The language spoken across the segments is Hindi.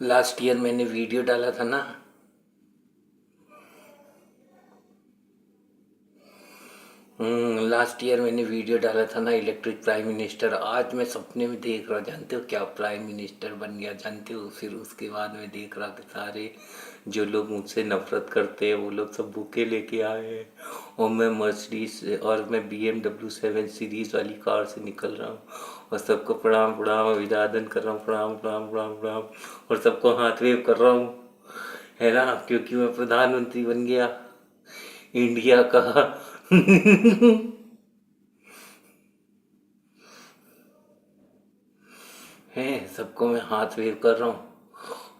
लास्ट ईयर मैंने वीडियो डाला था ना। लास्ट ईयर मैंने वीडियो डाला था ना, इलेक्ट्रिक प्राइम मिनिस्टर। आज मैं सपने में देख रहा, जानते हो क्या, प्राइम मिनिस्टर बन गया, जानते हो। फिर उसके बाद मैं देख रहा कि सारे जो लोग मुझसे नफरत करते हैं वो लोग सब बुके लेके आए हैं, और मैं मर्सिडीज और मैं BMW 7 सीरीज वाली कार से निकल रहा हूँ, और सबको प्रणाम प्रणाम अभिवादन कर रहा हूँ, प्रणाम प्रणाम प्रणाम प्रणाम, और सबको हाथ वेव कर रहा हूँ, है ना, क्योंकि मैं प्रधानमंत्री बन गया इंडिया का। है, सबको मैं हाथ वेव कर रहा हूँ।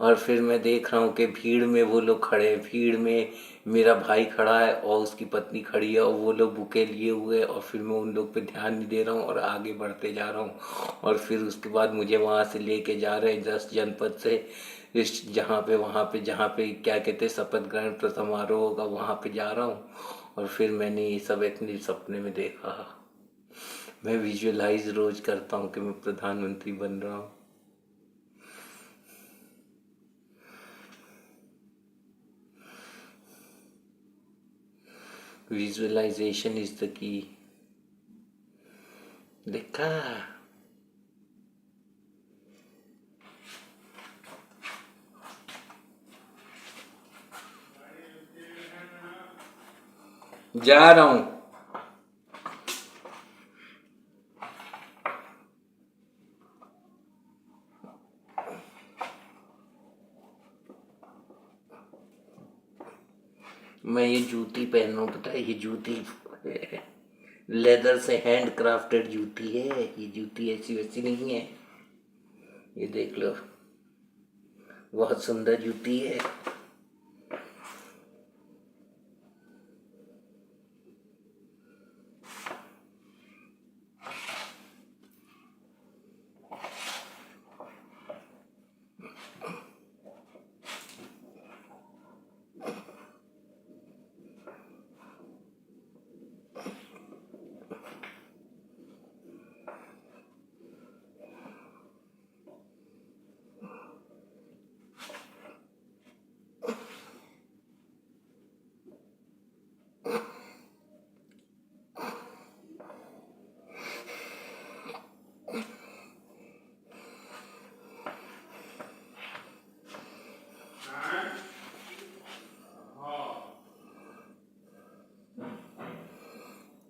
और फिर मैं देख रहा हूँ कि भीड़ में वो लोग खड़े हैं, भीड़ में मेरा भाई खड़ा है और उसकी पत्नी खड़ी है, और वो लोग बुके लिए हुए हैं, और फिर मैं उन लोग पे ध्यान नहीं दे रहा हूँ और आगे बढ़ते जा रहा हूँ। और फिर उसके बाद मुझे वहाँ से लेके जा रहे हैं 10 जनपद से, इस जहाँ पे क्या कहते हैं, शपथ ग्रहण समारोह होगा, वहाँ पे जा रहा हूँ। और फिर मैंने ये सब अपने सपने में देखा। मैं विजुअलाइज रोज करता हूँ कि मैं प्रधानमंत्री बन रहा हूँ। Visualisation is the key. देखा। जा रहा हूँ। मैं ये जूती पहन रहा हूँ, पता है, ये जूती लेदर से हैंड क्राफ्टेड जूती है। ये जूती ऐसी वैसी नहीं है, ये देख लो, बहुत सुंदर जूती है।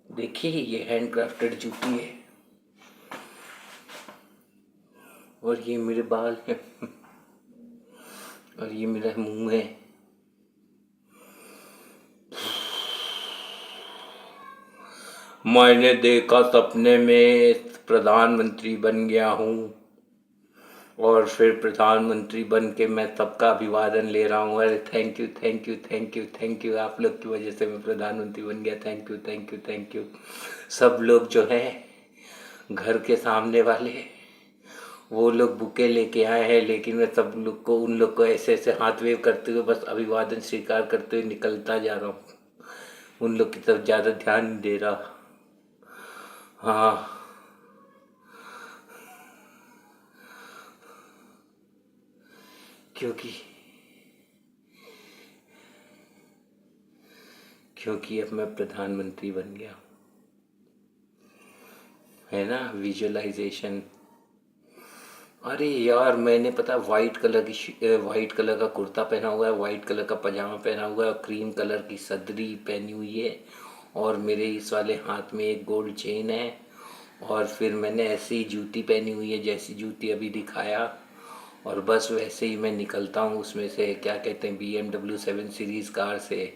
देखिए, ये हैंड क्राफ्टेड जूती है, और ये मेरे बाल हैं, और ये मेरा मुंह है। मैंने देखा सपने में प्रधानमंत्री बन गया हूँ, और फिर प्रधानमंत्री बन के मैं सबका अभिवादन ले रहा हूँ। अरे thank you thank you thank you thank you, आप लोग की वजह से मैं प्रधानमंत्री बन गया। Thank you thank you thank you. सब लोग जो है घर के सामने वाले, वो लोग बुके लेके आए हैं, लेकिन मैं सब लोग को, उन लोग को ऐसे ऐसे हाथ वेव करते हुए बस अभिवादन स्वीकार करते हुए निकलता जा रहा हूँ। उन लोग की तरफ ज़्यादा ध्यान नहीं दे रहा। हाँ, क्योंकि क्योंकि अब मैं प्रधानमंत्री बन गया, है ना, विजुअलाइजेशन। अरे यार, मैंने पता वाइट कलर का कुर्ता पहना हुआ है, वाइट कलर का पजामा पहना हुआ है, और क्रीम कलर की सदरी पहनी हुई है, और मेरे इस वाले हाथ में एक गोल्ड चेन है, और फिर मैंने ऐसी जूती पहनी हुई है जैसी जूती अभी दिखाया, और बस वैसे ही मैं निकलता हूँ उसमें से, क्या कहते हैं, BMW 7 सीरीज़ कार से।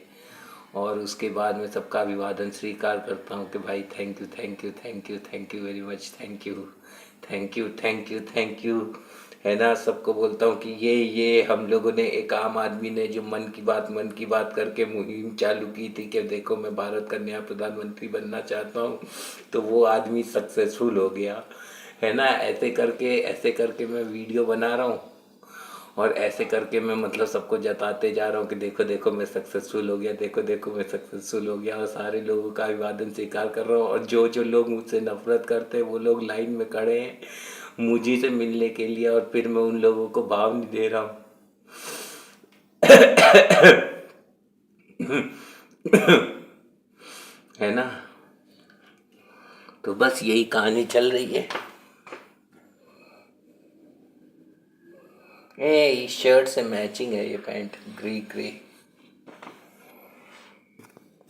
और उसके बाद मैं सबका अभिवादन स्वीकार करता हूँ कि भाई thank you thank you thank you thank you very much, thank you thank you thank you thank you, है ना। सबको बोलता हूँ कि ये हम लोगों ने, एक आम आदमी ने जो मन की बात करके मुहिम चालू की थी कि देखो मैं भारत का नया प्रधानमंत्री बनना चाहता हूँ, तो वो आदमी सक्सेसफुल हो गया, है ना। ऐसे करके मैं वीडियो बना रहा हूँ, और ऐसे करके मैं मतलब सबको जताते जा रहा हूँ कि देखो देखो मैं सक्सेसफुल हो गया, देखो देखो मैं सक्सेसफुल हो गया, और सारे लोगों का अभिवादन स्वीकार कर रहा हूँ। और जो जो लोग मुझसे नफरत करते हैं वो लोग लाइन में खड़े हैं मुझी से मिलने के लिए, और फिर मैं उन लोगों को भाव नहीं दे रहा हूँ। है ना। तो बस यही कहानी चल रही है। इस शर्ट से मैचिंग है ये पैंट, ग्रे ग्रे।